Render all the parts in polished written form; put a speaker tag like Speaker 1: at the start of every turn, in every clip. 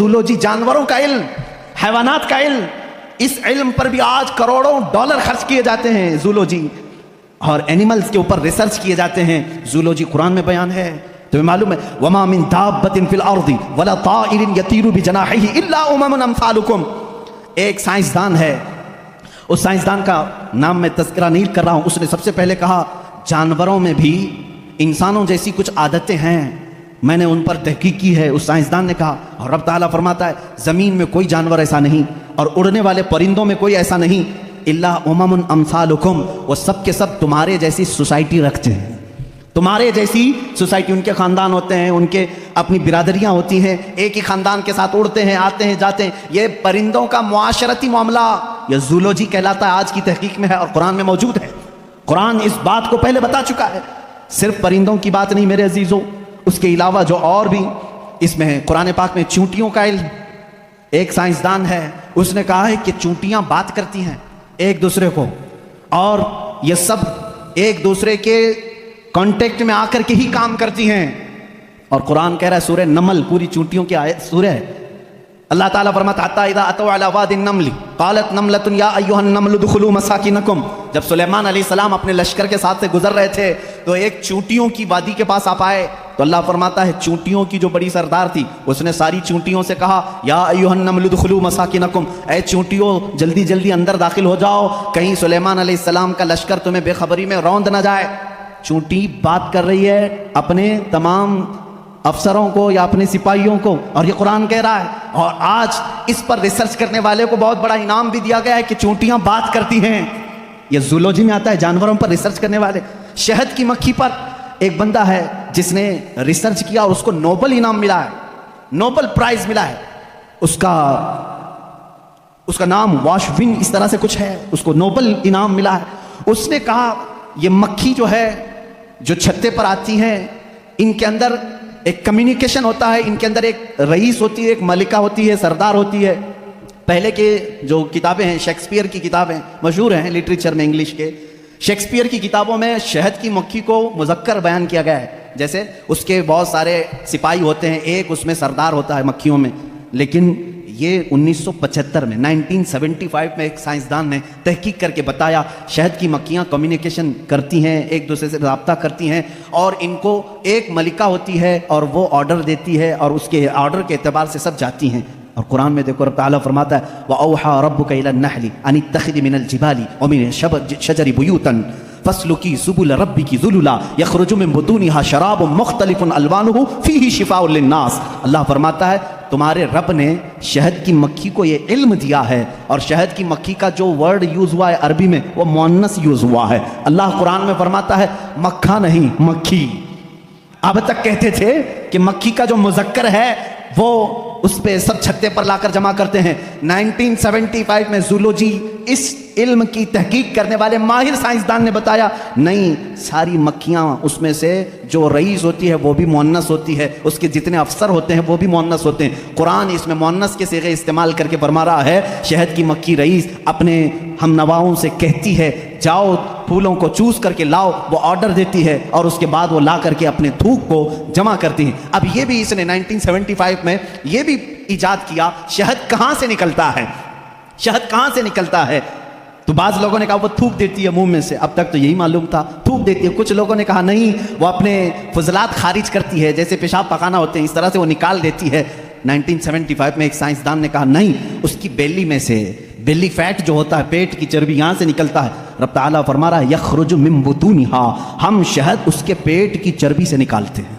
Speaker 1: Zoology, जानवरों का इल्म, हैवानात का इल्म, इस इल्म पर भी आज करोड़ों डॉलर खर्च किए जाते हैं। जूलॉजी और एनिमल्स के ऊपर रिसर्च किए जाते हैं। जूलॉजी कुरान में बयान है। तुम्हें मालूम है वमा मिन दाब्बतिन फिल अर्दी वला ताइरिन यतीरु बिजनाहिही इल्ला उममुन अमसालुकुम। एक साइंसदान है, उस साइंसदान का नाम मैं तज़किरा नहीं कर रहा हूं। उसने सबसे पहले कहा जानवरों में भी इंसानों जैसी कुछ आदतें हैं, मैंने उन पर तहकीक की है। उस साइंसदान ने कहा, और रब ताला फरमाता है ज़मीन में कोई जानवर ऐसा नहीं और उड़ने वाले परिंदों में कोई ऐसा नहीं, इल्ला उममुन अमसालुकुम, वो सब के सब तुम्हारे जैसी सोसाइटी रखते हैं, तुम्हारे जैसी सोसाइटी। उनके ख़ानदान होते हैं, उनके अपनी बिरादरियाँ होती हैं, एक ही ख़ानदान के साथ उड़ते हैं, आते हैं, जाते हैं। ये परिंदों का मुआशरती मामला ये जूलॉजी कहलाता है, आज की तहकीक में है और कुरान में मौजूद है। कुरान इस बात को पहले बता चुका है। सिर्फ परिंदों की बात नहीं मेरे अजीज़ों, उसके अलावा जो और भी इसमें है, कुरान पाक में चूंटियों का इल्म। एक साइंसदान है, उसने कहा है कि चूंटियां बात करती हैं एक दूसरे को, और ये सब एक दूसरे के कांटेक्ट में आकर के ही काम करती हैं। और कुरान कह रहा है, सूरह नमल पूरी चूंटियों की आयत सूरह है। अल्लाह ताला फरमाता हत्ता इज़ा अतौ अला वादिन नमली क़ालत नमलतुन या अय्युहन नमलु दुखुलू मसाकिनकुम। जब सुलेमान अलैहिस्सलाम अपने लश्कर के साथ से गुजर रहे थे तो एक चूंटियों की वादी के पास आ पाए, तो अल्लाह फरमाता है चूंटियों की जो बड़ी सरदार थी उसने सारी चूंटियों से कहा या अय्युहन नमलु दुखुलू मसाकिनकुम, ऐ चूंटियों जल्दी जल्दी अंदर दाखिल हो जाओ, कहीं सुलेमान अलैहिस्सलाम का लश्कर तुम्हें बेखबरी में रौंद ना जाए। चूंटी बात कर रही है अपने तमाम अफसरों को या अपने सिपाहियों को, और ये कुरान कह रहा है। और आज इस पर रिसर्च करने वाले को बहुत बड़ा इनाम भी दिया गया है कि चूंटियां बात करती हैं। ये जूलॉजी में आता है, जानवरों पर रिसर्च करने वाले। शहद की मक्खी पर एक बंदा है जिसने रिसर्च किया और उसको नोबल इनाम मिला है, नोबल प्राइज मिला है। उसका नाम वाशविन इस तरह से कुछ है, उसको नोबल इनाम मिला है। उसने कहा ये मक्खी जो है, जो छत्ते पर आती हैं, इनके अंदर एक कम्युनिकेशन होता है, इनके अंदर एक रईस होती है, एक मलिका होती है, सरदार होती है। पहले के जो किताबें हैं, शेक्सपियर की किताबें मशहूर हैं लिटरेचर में, इंग्लिश के शेक्सपियर की किताबों में शहद की मक्खी को मुज़क्कर बयान किया गया है। जैसे उसके बहुत सारे सिपाही होते हैं, एक उसमें सरदार होता है मक्खियों में। लेकिन ये 1975 में 1975 में एक साइंसदान ने तहकीक करके बताया शहद की मक्खियाँ कम्युनिकेशन करती हैं, एक दूसरे से रब्ता करती हैं, और इनको एक मलिका होती है और वो ऑर्डर देती है और उसके ऑर्डर के एतबार से सब जाती हैं। और कुरान में देखो रब ताला फरमाता है व औहा रब्बुका इला नहली अन इत्तखिज़ी मिनल जिबाली व मिन शजरी बुयूतन फस्लुकी सुबुल रब्बिकी ज़ुलुला यख़रुजु मिन बुतूनिहा शराबुन मुख्तलिफुन अलवानुहु फ़ीही शिफ़ाउन लिन्नास। अल्लाह फरमाता है तुम्हारे रब ने शहद की मक्खी को ये इल्म दिया है, और शहद की मक्खी का जो वर्ड यूज़ हुआ है अरबी में वो मुअन्नस यूज़ हुआ है। अल्लाह कुरान में फरमाता है मक्खा नहीं मक्खी। अब तक कहते थे कि मक्खी का जो मुज़क्कर है वो उस पे सब छत्ते पर लाकर जमा करते हैं। 1975 में जूलॉजी इस इल्म की तहकीक करने वाले माहिर साइंसदान ने बताया नहीं, सारी मक्खियाँ उसमें से जो रईस होती है वो भी मुअन्नस होती है, उसके जितने अफसर होते हैं वो भी मुअन्नस होते हैं। कुरान इसमें मुअन्नस के सिगे इस्तेमाल करके फरमा रहा है शहद की मक्खी रईस अपने हम नवाओं से कहती है जाओ फूलों को चूस करके लाओ, वो ऑर्डर देती है और उसके बाद वो ला करके अपने थूक को जमा करती है। अब ये भी इसने 1975 में ये भी इजाद किया शहद कहाँ से निकलता है, शहद कहाँ से निकलता है। तो बाज़ लोगों ने कहा वो थूक देती है मुंह में से, अब तक तो यही मालूम था थूक देती है। कुछ लोगों ने कहा नहीं वो अपने फजलात खारिज करती है, जैसे पेशाब पखाना होते हैं इस तरह से वो निकाल देती है। 1975 में एक साइंसदान ने कहा नहीं, उसकी बेली में से, बेली फैट जो होता है पेट की चर्बी यहाँ से निकलता है। रब ताला फरमा रहा है यखरुजु मिन बुतूनिहा, हम शहद उसके पेट की चर्बी से निकालते हैं।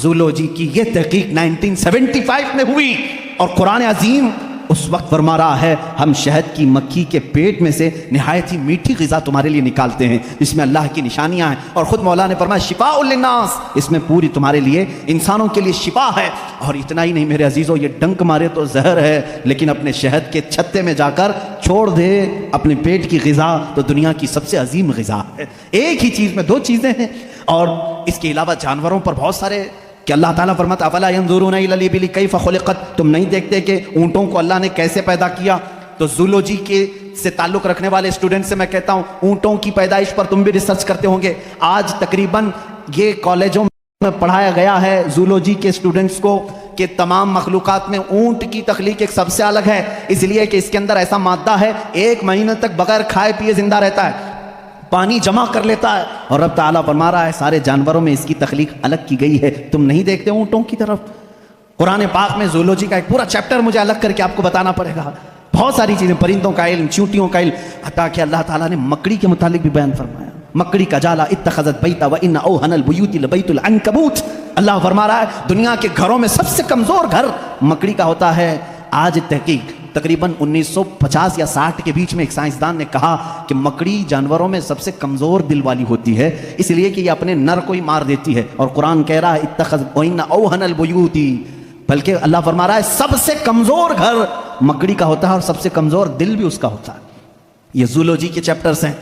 Speaker 1: जूलॉजी की ये तहकीक 1975 में हुई और कुरान अजीम उस वक्त फरमा रहा है हम शहद की मक्खी के पेट में से निहायत ही मीठी ग़िज़ा तुम्हारे लिए निकालते हैं, इसमें अल्लाह की निशानियां हैं। और ख़ुद मौला ने फरमाया शिफ़ाउल लिन्नास, इसमें पूरी तुम्हारे लिए इंसानों के लिए शिफा है। और इतना ही नहीं मेरे अजीज़ों, ये डंक मारे तो जहर है, लेकिन अपने शहद के छत्ते में जाकर छोड़ दे अपने पेट की ग़िज़ा तो दुनिया की सबसे अजीम ग़िज़ा है। एक ही चीज़ में दो चीज़ें हैं। और इसके अलावा जानवरों पर बहुत सारे कि अल्लाह ताला फरमाता अफला यंजुरूना इलल इबिली कैफ़ खुलिक़त, तुम नहीं देखते कि ऊँटों को अल्लाह ने कैसे पैदा किया। तो जूलॉजी के से ताल्लुक़ रखने वाले स्टूडेंट से मैं कहता हूँ ऊँटों की पैदाइश पर तुम भी रिसर्च करते होंगे। आज तकरीबन ये कॉलेजों में पढ़ाया गया है जूलॉजी के स्टूडेंट्स को کہ تمام مخلوقات میں اونٹ کی تخلیق ایک سب سے الگ ہے، اس لیے کہ اس کے اندر ایسا مادہ ہے 1 مہینے تک بغیر کھائے پیے زندہ رہتا ہے، پانی جمع کر لیتا ہے، اور رب تعالیٰ فرما رہا ہے سارے جانوروں میں اس کی تخلیق الگ کی گئی ہے، تم نہیں دیکھتے اونٹوں کی طرف؟ قرآن پاک میں زولوجی کا ایک پورا چیپٹر مجھے الگ کر کے آپ کو بتانا پڑے گا، بہت ساری چیزیں، پرندوں کا علم، چیونٹیوں کا علم، حتیٰ کہ اللہ تعالیٰ نے مکڑی کے متعلق بھی بیان فرمایا، مکڑی کا جالا اتخذت بیتا وان اوہن البیوت لبیت العنکبوت، اللہ فرما رہا ہے دنیا کے گھروں میں سب سے کمزور گھر مکڑی کا ہوتا ہے۔ آج تحقیق تقریباً 1950 یا 60 کے بیچ میں ایک سائنسدان نے کہا کہ مکڑی جانوروں میں سب سے کمزور دل والی ہوتی ہے، اس لیے کہ یہ اپنے نر کو ہی مار دیتی ہے، اور قرآن کہہ رہا ہے اتخذت وان اوہن البیوت، بلکہ اللہ فرما رہا ہے سب سے کمزور گھر مکڑی کا ہوتا ہے اور سب سے کمزور دل بھی اس کا ہوتا ہے۔ یہ زولوجی کے چیپٹرز ہیں۔